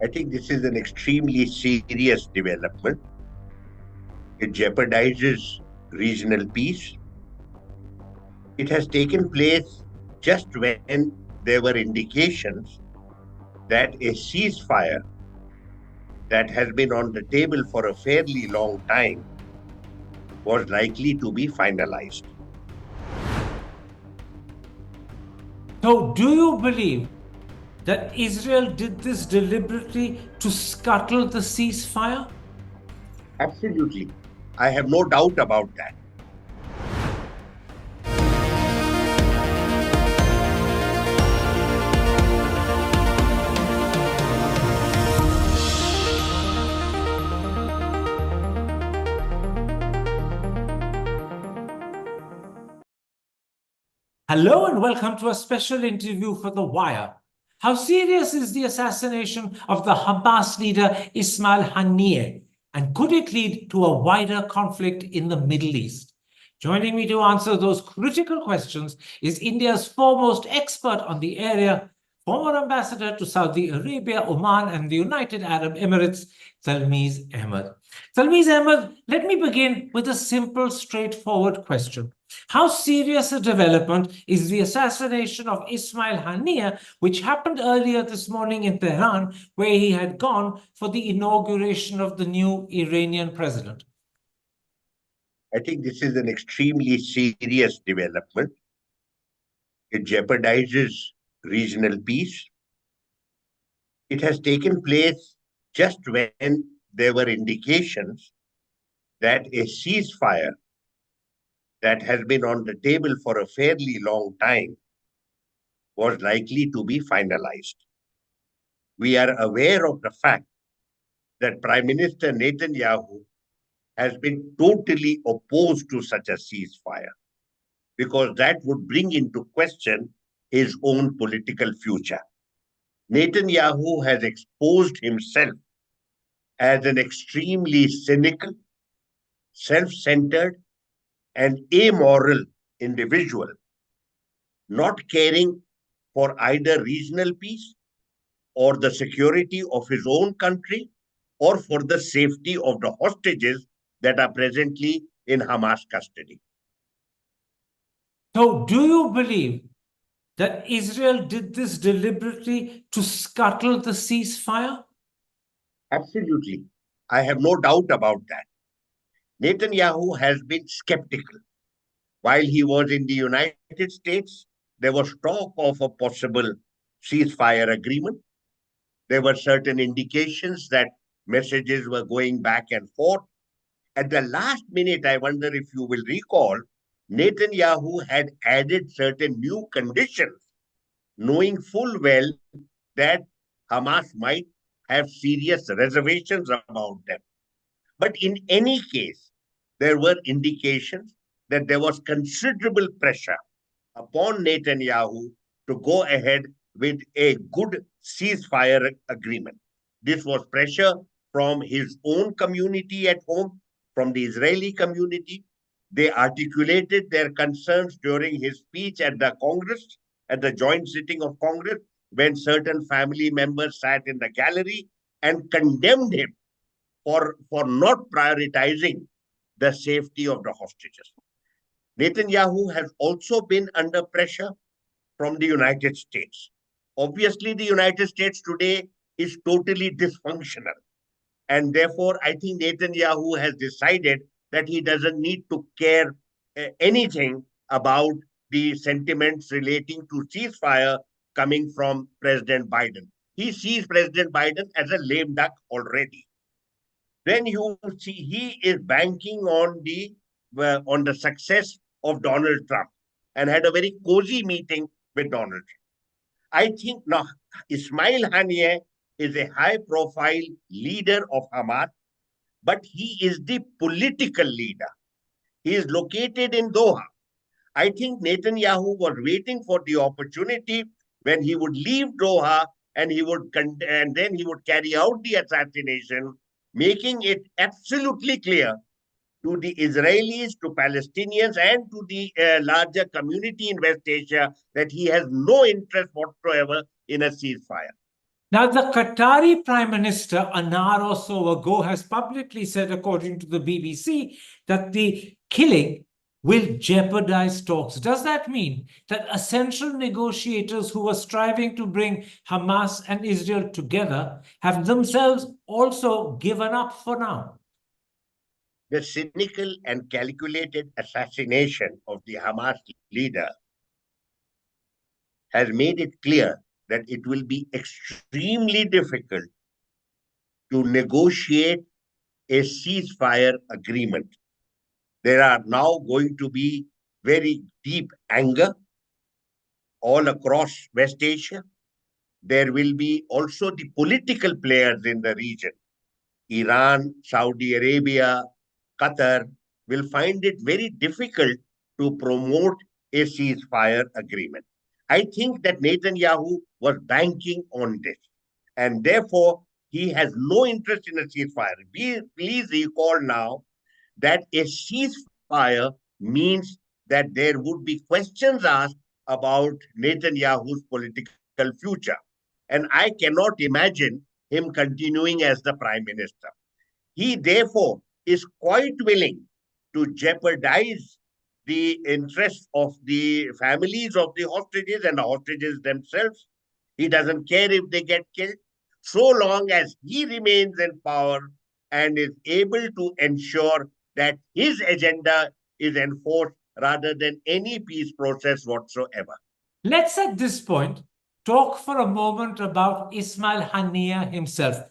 I think this is an extremely serious development. It jeopardizes regional peace. It has taken place just when there were indications that a ceasefire that has been on the table for a fairly long time was likely to be finalized. So, do you believe that Israel did this deliberately to scuttle the ceasefire? Absolutely. I have no doubt about that. Hello and welcome to a special interview for The Wire. How serious is the assassination of the Hamas leader Ismail Haniyeh, and could it lead to a wider conflict in the Middle East? Joining me to answer those critical questions is India's foremost expert on the area, former ambassador to Saudi Arabia, Oman, and the United Arab Emirates, Talmiz Ahmad. Talmiz Ahmad, let me begin with a simple, straightforward question. How serious a development is the assassination of Ismail Haniyeh, which happened earlier this morning in Tehran, where he had gone for the inauguration of the new Iranian president? I think this is an extremely serious development. It jeopardizes regional peace. It has taken place just when there were indications that a ceasefire that has been on the table for a fairly long time was likely to be finalized. We are aware of the fact that Prime Minister Netanyahu has been totally opposed to such a ceasefire because that would bring into question his own political future. Netanyahu has exposed himself as an extremely cynical, self-centered, and amoral individual, not caring for either regional peace or the security of his own country or for the safety of the hostages that are presently in Hamas custody. So, do you believe that Israel did this deliberately to scuttle the ceasefire? Absolutely. I have no doubt about that. Netanyahu has been skeptical. While he was in the United States, there was talk of a possible ceasefire agreement. There were certain indications that messages were going back and forth. At the last minute, I wonder if you will recall, Netanyahu had added certain new conditions, knowing full well that Hamas might have serious reservations about them. But in any case, there were indications that there was considerable pressure upon Netanyahu to go ahead with a good ceasefire agreement. This was pressure from his own community at home, from the Israeli community. They articulated their concerns during his speech at the Congress, at the joint sitting of Congress, when certain family members sat in the gallery and condemned him for not prioritizing the safety of the hostages. Netanyahu has also been under pressure from the United States. Obviously, the United States today is totally dysfunctional. And therefore, I think Netanyahu has decided that he doesn't need to care anything about the sentiments relating to ceasefire coming from President Biden. He sees President Biden as a lame duck already. Then you see he is banking on the success of Donald Trump and had a very cozy meeting with Donald Trump. I think now Ismail Haniyeh is a high-profile leader of Hamas, but he is the political leader. He is located in Doha. I think Netanyahu was waiting for the opportunity when he would leave Doha and then he would carry out the assassination, making it absolutely clear to the Israelis, to Palestinians, and to the larger community in West Asia that he has no interest whatsoever in a ceasefire. Now, the Qatari Prime Minister, an hour or so ago, has publicly said, according to the BBC, that the killing will jeopardize talks. Does that mean that essential negotiators who were striving to bring Hamas and Israel together have themselves also given up for now? The cynical and calculated assassination of the Hamas leader has made it clear that it will be extremely difficult to negotiate a ceasefire agreement. There are now going to be very deep anger all across West Asia. There will be also the political players in the region. Iran, Saudi Arabia, Qatar will find it very difficult to promote a ceasefire agreement. I think that Netanyahu was banking on this, and therefore he has no interest in a ceasefire. Please recall now that a ceasefire means that there would be questions asked about Netanyahu's political future. And I cannot imagine him continuing as the prime minister. He therefore is quite willing to jeopardize the interests of the families of the hostages and the hostages themselves. He doesn't care if they get killed, so long as he remains in power and is able to ensure that his agenda is enforced rather than any peace process whatsoever. Let's at this point talk for a moment about Ismail Haniyeh himself.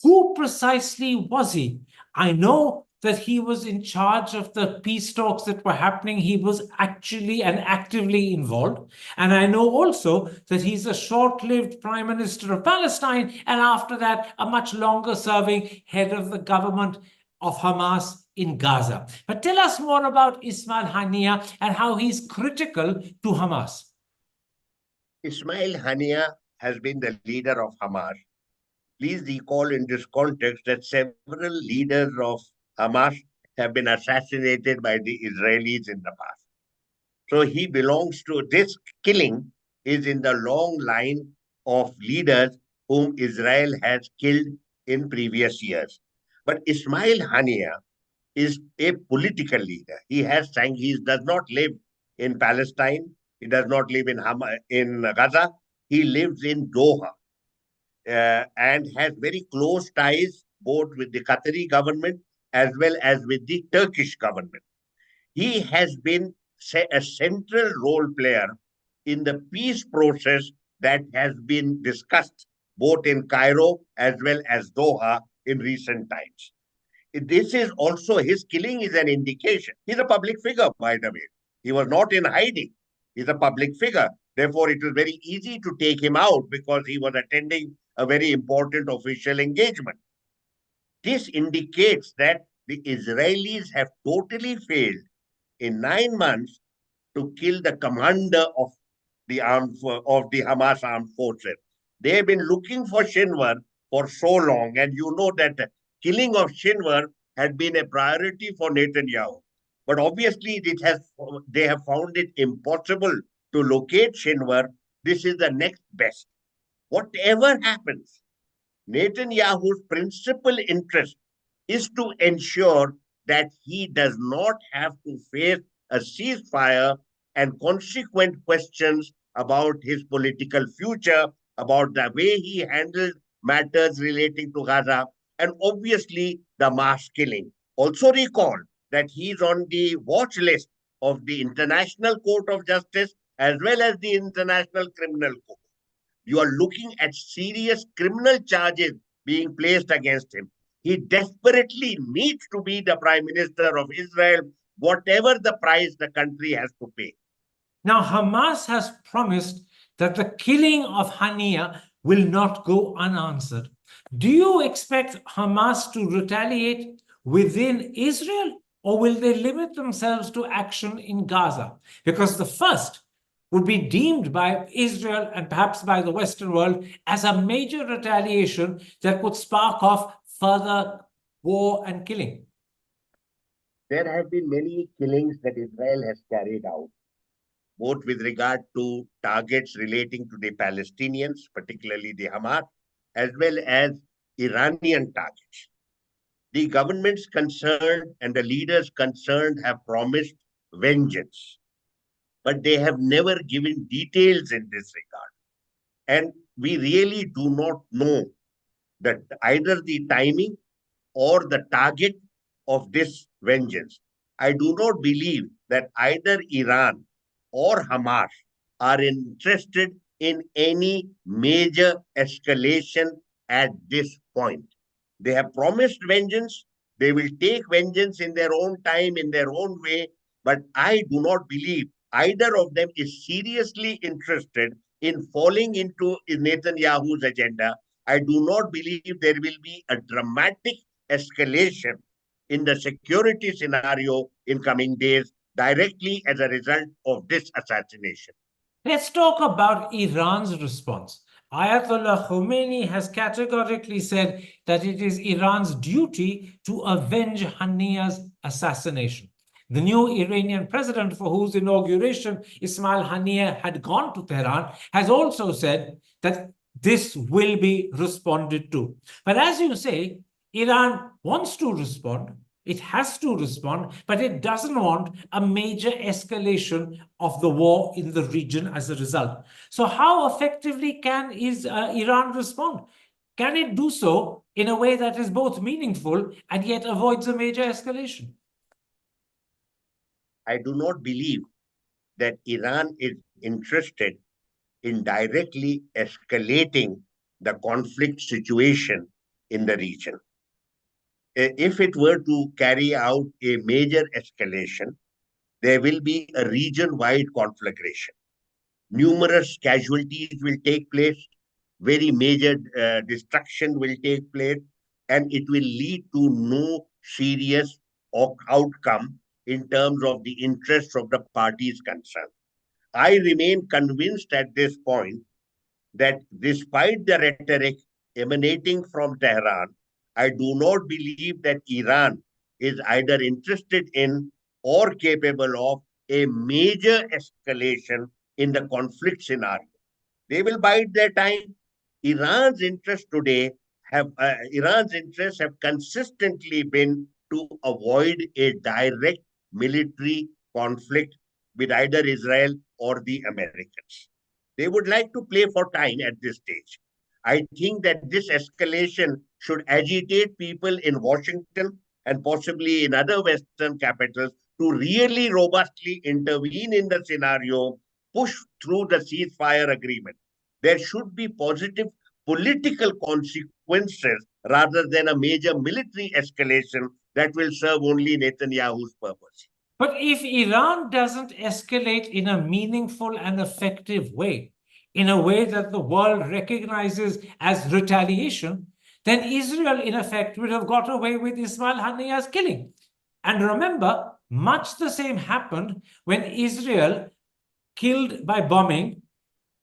Who precisely was he? I know that he was in charge of the peace talks that were happening. He was actually and actively involved. And I know also that he's a short-lived Prime Minister of Palestine, and after that, a much longer-serving head of the government of Hamas in Gaza. But tell us more about Ismail Haniyeh and how he's critical to Hamas. Ismail Haniyeh has been the leader of Hamas. Please recall in this context that several leaders of Hamas have been assassinated by the Israelis in the past. So he belongs to this killing is in the long line of leaders whom Israel has killed in previous years. But Ismail Haniyeh is a political leader. He does not live in Palestine. He does not live in Gaza. He lives in Doha and has very close ties both with the Qatari government as well as with the Turkish government. He has been a central role player in the peace process that has been discussed both in Cairo as well as Doha in recent times. This is also his killing is an indication. He's a public figure, by the way. He was not in hiding. He's a public figure. Therefore, it was very easy to take him out because he was attending a very important official engagement. This indicates that the Israelis have totally failed in 9 months to kill the commander of the Hamas armed forces. They have been looking for Shinwar for so long, and you know that the killing of Shinwar had been a priority for Netanyahu. But obviously, they have found it impossible to locate Shinwar. This is the next best. Whatever happens, Netanyahu's principal interest is to ensure that he does not have to face a ceasefire and consequent questions about his political future, about the way he handled matters relating to Gaza, and obviously the mass killing. Also recall that he is on the watch list of the International Court of Justice as well as the International Criminal Court. You are looking at serious criminal charges being placed against him. He desperately needs to be the Prime Minister of Israel, whatever the price the country has to pay. Now, Hamas has promised that the killing of Haniyeh will not go unanswered. Do you expect Hamas to retaliate within Israel, or will they limit themselves to action in Gaza? Because the first would be deemed by Israel and perhaps by the Western world as a major retaliation that could spark off further war and killing. There have been many killings that Israel has carried out, both with regard to targets relating to the Palestinians, particularly the Hamas, as well as Iranian targets. The governments concerned and the leaders concerned have promised vengeance, but they have never given details in this regard. And we really do not know that either the timing or the target of this vengeance. I do not believe that either Iran or Hamas are interested in any major escalation at this point. They have promised vengeance. They will take vengeance in their own time, in their own way. But I do not believe either of them is seriously interested in falling into Netanyahu's agenda. I do not believe there will be a dramatic escalation in the security scenario in coming days directly as a result of this assassination. Let's talk about Iran's response. Ayatollah Khomeini has categorically said that it is Iran's duty to avenge Haniyeh's assassination. The new Iranian president, for whose inauguration Ismail Haniyeh had gone to Tehran, has also said that this will be responded to. But as you say, Iran wants to respond. It has to respond, but it doesn't want a major escalation of the war in the region as a result. So how effectively can Iran respond? Can it do so in a way that is both meaningful and yet avoids a major escalation? I do not believe that Iran is interested in directly escalating the conflict situation in the region. If it were to carry out a major escalation, there will be a region-wide conflagration. Numerous casualties will take place, very major destruction will take place, and it will lead to no serious outcome in terms of the interests of the parties concerned. I remain convinced at this point that despite the rhetoric emanating from Tehran, I do not believe that Iran is either interested in or capable of a major escalation in the conflict scenario. They will bide their time. Iran's interests today Iran's interests have consistently been to avoid a direct military conflict with either Israel or the Americans. They would like to play for time at this stage. I think that this escalation should agitate people in Washington and possibly in other Western capitals to really robustly intervene in the scenario, push through the ceasefire agreement. There should be positive political consequences rather than a major military escalation that will serve only Netanyahu's purpose. But if Iran doesn't escalate in a meaningful and effective way, in a way that the world recognizes as retaliation, then Israel, in effect, would have got away with Ismail Haniyeh's killing. And remember, much the same happened when Israel killed by bombing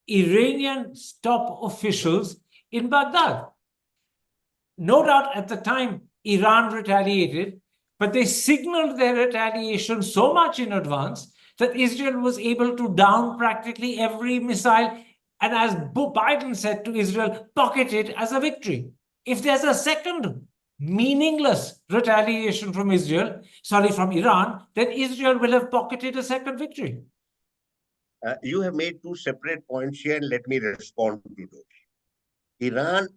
Iranian top officials in Baghdad. No doubt at the time, Iran retaliated, but they signaled their retaliation so much in advance that Israel was able to down practically every missile, and as Biden said to Israel, pocket it as a victory. If there's a second meaningless retaliation from Iran, then Israel will have pocketed a second victory. You have made two separate points here, and let me respond to those. Iran,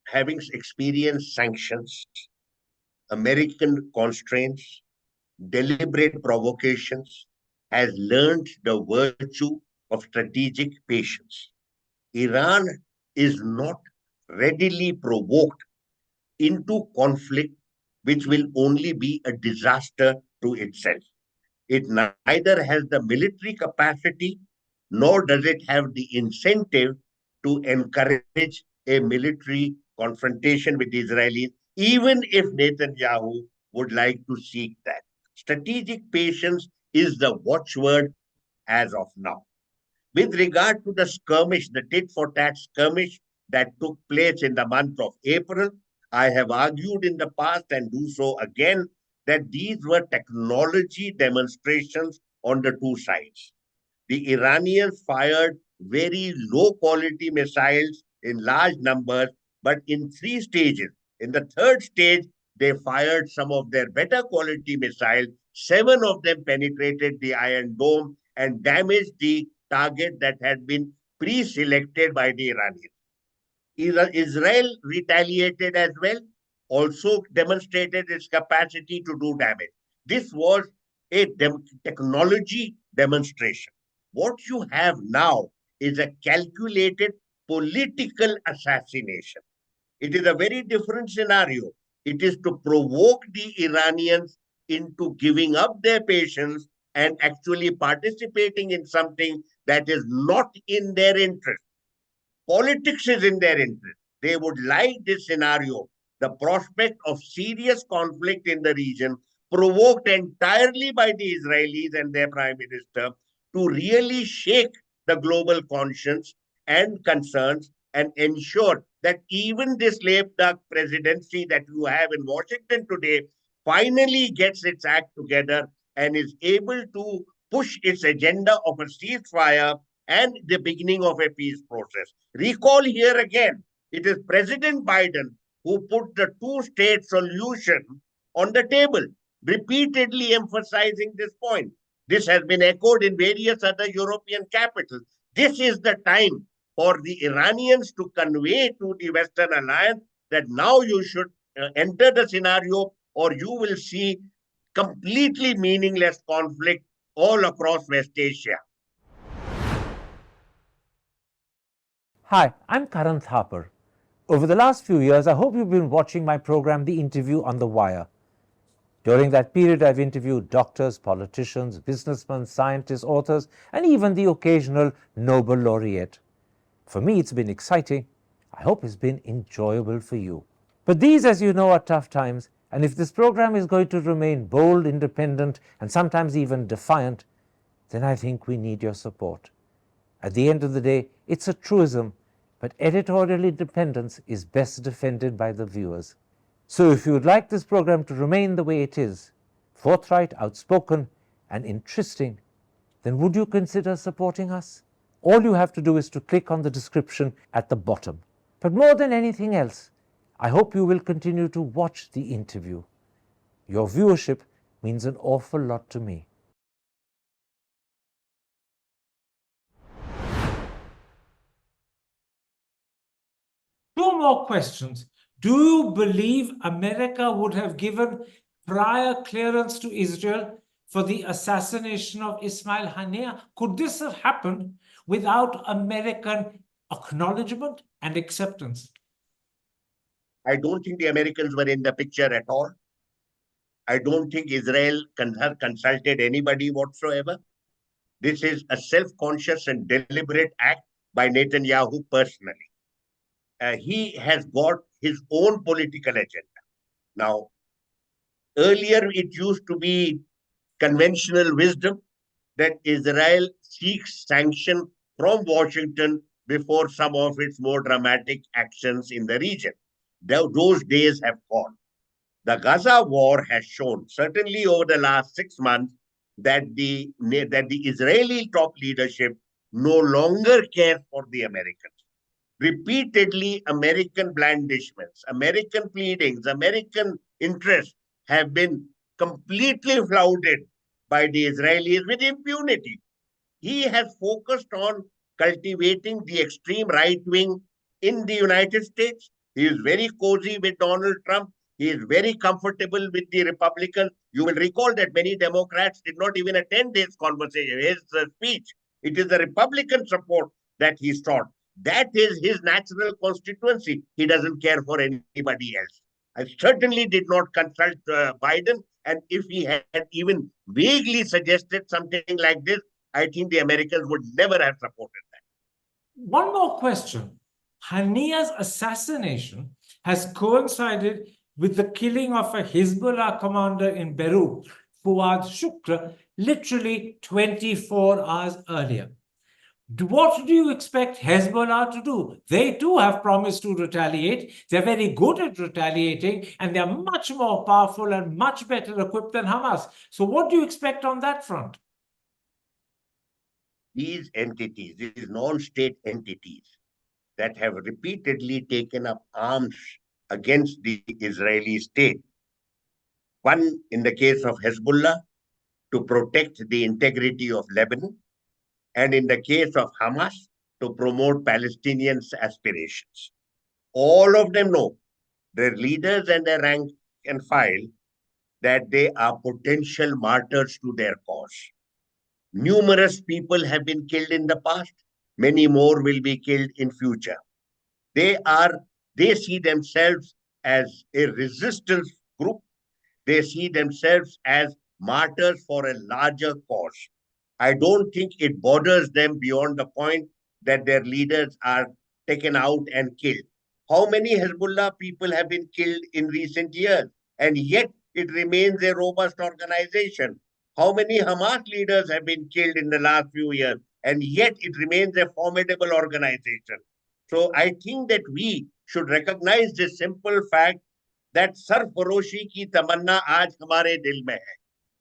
having experienced sanctions, American constraints, deliberate provocations, has learned the virtue of strategic patience. Iran is not readily provoked into conflict, which will only be a disaster to itself. It neither has the military capacity nor does it have the incentive to encourage a military confrontation with the Israelis, even if Netanyahu would like to seek that. Strategic patience is the watchword as of now. With regard to the skirmish, the tit for tat skirmish that took place in the month of April, I have argued in the past and do so again that these were technology demonstrations on the two sides. The Iranians fired very low quality missiles in large numbers, but in three stages. In the third stage, they fired some of their better quality missiles. Seven of them penetrated the Iron Dome and damaged the target that had been pre selected by the Iranians. Israel retaliated as well, also demonstrated its capacity to do damage. This was a technology demonstration. What you have now is a calculated political assassination. It is a very different scenario. It is to provoke the Iranians into giving up their patience and actually participating in something that is not in their interest. Politics is in their interest. They would like this scenario, the prospect of serious conflict in the region, provoked entirely by the Israelis and their prime minister, to really shake the global conscience and concerns and ensure that even this lame duck presidency that you have in Washington today finally gets its act together and is able to push its agenda of a ceasefire and the beginning of a peace process. Recall here again, it is President Biden who put the two-state solution on the table, repeatedly emphasizing this point. This has been echoed in various other European capitals. This is the time for the Iranians to convey to the Western alliance that now you should enter the scenario or you will see completely meaningless conflict all across West Asia. Hi, I'm Karan Thapar. Over the last few years, I hope you've been watching my program, The Interview on the Wire. During that period, I've interviewed doctors, politicians, businessmen, scientists, authors, and even the occasional Nobel laureate. For me, it's been exciting. I hope it's been enjoyable for you. But these, as you know, are tough times, and if this program is going to remain bold, independent, and sometimes even defiant, then I think we need your support. At the end of the day, it's a truism, but editorial independence is best defended by the viewers. So if you would like this program to remain the way it is, forthright, outspoken, and interesting, then would you consider supporting us? All you have to do is to click on the description at the bottom. But more than anything else, I hope you will continue to watch the interview. Your viewership means an awful lot to me. Two more questions. Do you believe America would have given prior clearance to Israel for the assassination of Ismail Haniyeh? Could this have happened without American acknowledgement and acceptance? I don't think the Americans were in the picture at all. I don't think Israel consulted anybody whatsoever. This is a self-conscious and deliberate act by Netanyahu personally. He has got his own political agenda. Now, earlier it used to be conventional wisdom that Israel seeks sanction from Washington before some of its more dramatic actions in the region. Those days have gone. The Gaza war has shown, certainly over the last 6 months, that the Israeli top leadership no longer cares for the Americans. Repeatedly, American blandishments, American pleadings, American interests have been completely flouted by the Israelis with impunity. He has focused on cultivating the extreme right wing in the United States. He is very cozy with Donald Trump. He is very comfortable with the Republicans. You will recall that many Democrats did not even attend his conversation, his speech. It is the Republican support that he sought. That is his natural constituency. He doesn't care for anybody else. I certainly did not consult Biden. And if he had even vaguely suggested something like this, I think the Americans would never have supported that. One more question. Haniyeh's assassination has coincided with the killing of a Hezbollah commander in Beirut, Fuad Shukr, literally 24 hours earlier. What do you expect Hezbollah to do? They too have promised to retaliate. They're very good at retaliating, and they're much more powerful and much better equipped than Hamas. So what do you expect on that front? These entities, these non-state entities, that have repeatedly taken up arms against the Israeli state. One in the case of Hezbollah to protect the integrity of Lebanon, and in the case of Hamas to promote Palestinians' aspirations. All of them know, their leaders and their rank and file, that they are potential martyrs to their cause. Numerous people have been killed in the past. Many more will be killed in future. They see themselves as a resistance group. They see themselves as martyrs for a larger cause. I don't think it bothers them beyond the point that their leaders are taken out and killed. How many Hezbollah people have been killed in recent years? And yet it remains a robust organization. How many Hamas leaders have been killed in the last few years? And yet it remains a formidable organization. So I think that we should recognize this simple fact that सरफरोशी की तमन्ना आज हमारे दिल में है.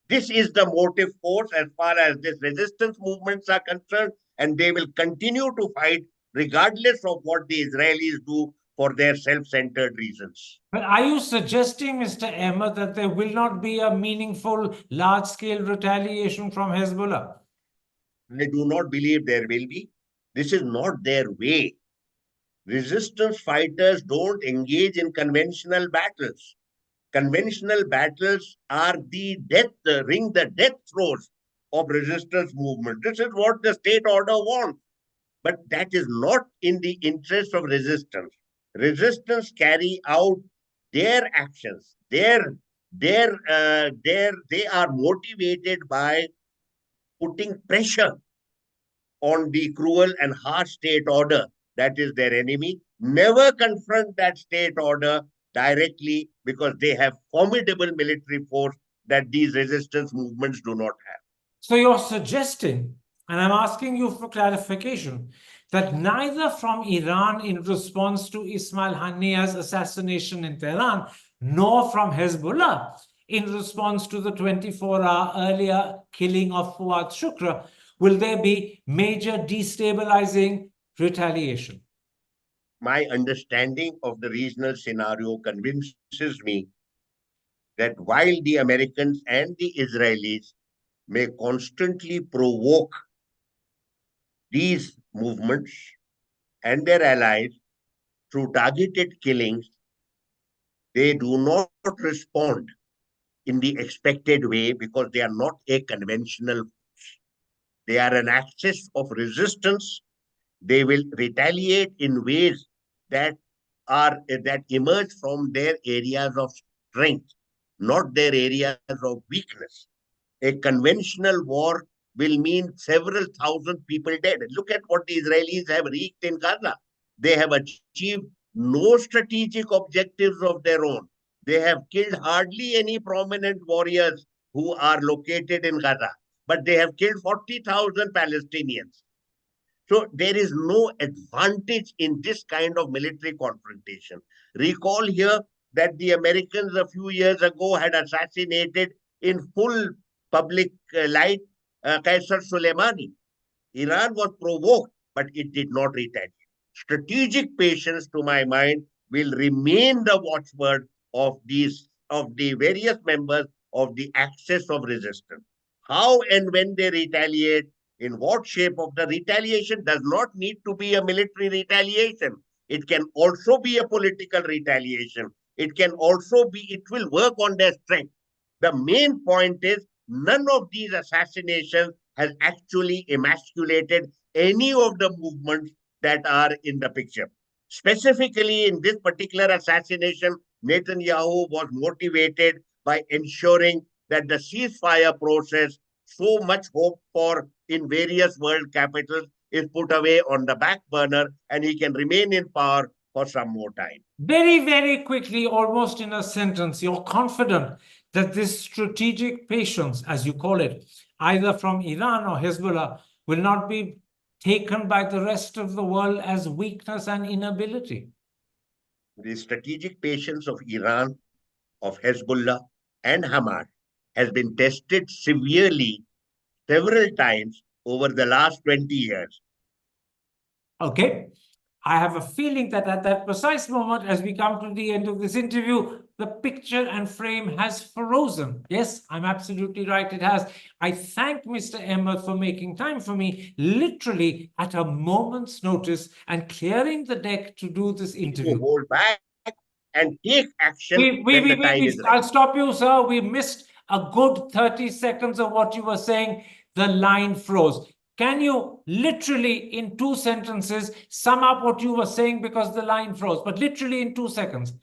This is the motive force as far as this resistance movements are concerned, and they will continue to fight regardless of what the Israelis do for their self-centered reasons. But are you suggesting, Mr. Ahmad, that there will not be a meaningful, large-scale retaliation from Hezbollah? I do not believe there will be. This is not their way. Resistance fighters don't engage in conventional battles. Conventional battles are the death throes of resistance movement. This is what the state order wants. But that is not in the interest of resistance. Resistance carry out their actions. They are motivated by putting pressure on the cruel and harsh state order that is their enemy. Never confront that state order directly because they have formidable military force that these resistance movements do not have. So you're suggesting, and I'm asking you for clarification, that neither from Iran in response to Ismail Haniyeh's assassination in Tehran, nor from Hezbollah in response to the 24-hour earlier killing of Fuad Shukr will there be major destabilizing retaliation. My understanding of the regional scenario convinces me that while the Americans and the Israelis may constantly provoke these movements and their allies through targeted killings, they do not respond in the expected way because they are not a conventional force. They are an axis of resistance. They will retaliate in ways that emerge from their areas of strength, not their areas of weakness. A conventional war will mean several thousand people dead. Look at what the Israelis have reached in Gaza. They have achieved no strategic objectives of their own. They have killed hardly any prominent warriors who are located in Gaza, but they have killed 40,000 Palestinians. So there is no advantage in this kind of military confrontation. Recall here that the Americans a few years ago had assassinated in full public light Qaiser Soleimani. Iran was provoked, but it did not retaliate. Strategic patience, to my mind, will remain the watchword of the various members of the axis of resistance. How and when they retaliate, in what shape of the retaliation does not need to be a military retaliation. It can also be a political retaliation. It will work on their strength. The main point is none of these assassinations has actually emasculated any of the movements that are in the picture. Specifically, in this particular assassination, Netanyahu was motivated by ensuring that the ceasefire process, so much hope for in various world capitals, is put away on the back burner and he can remain in power for some more time. Very, very quickly, almost in a sentence, you're confident that this strategic patience, as you call it, either from Iran or Hezbollah, will not be taken by the rest of the world as weakness and inability. The strategic patience of Iran, of Hezbollah, and Hamas has been tested severely several times over the last 20 years. Okay. I have a feeling that at that precise moment, as we come to the end of this interview, the picture and frame has frozen. Yes, I'm absolutely right, it has. I thank Mr. Ahmad for making time for me, literally at a moment's notice, and clearing the deck to do this To interview. hold back and take action when the time is right. I'll stop you, sir. We missed a good 30 seconds of what you were saying. The line froze. Can you literally, in 2 sentences, sum up what you were saying because the line froze, but literally in 2 seconds?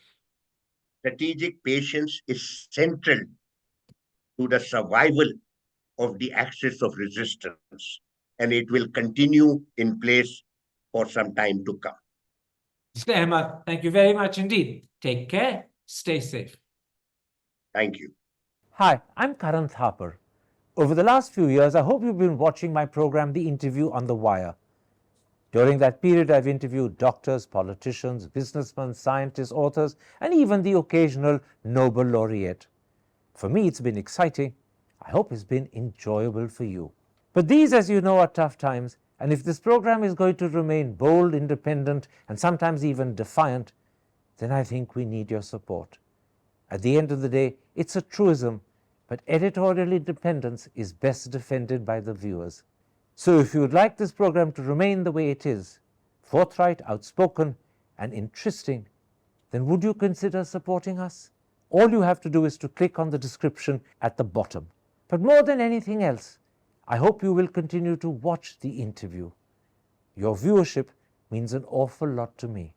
Strategic patience is central to the survival of the axis of resistance, and it will continue in place for some time to come. Mr. Ahmad, thank you very much indeed. Take care. Stay safe. Thank you. Hi, I'm Karan Thapar. Over the last few years, I hope you've been watching my program, The Interview on the Wire. During that period, I've interviewed doctors, politicians, businessmen, scientists, authors, and even the occasional Nobel laureate. For me, it's been exciting. I hope it's been enjoyable for you. But these, as you know, are tough times, and if this program is going to remain bold, independent, and sometimes even defiant, then I think we need your support. At the end of the day, it's a truism, but editorial independence is best defended by the viewers. So if you would like this program to remain the way it is, forthright, outspoken, and interesting, then would you consider supporting us? All you have to do is to click on the description at the bottom. But more than anything else, I hope you will continue to watch The Interview. Your viewership means an awful lot to me.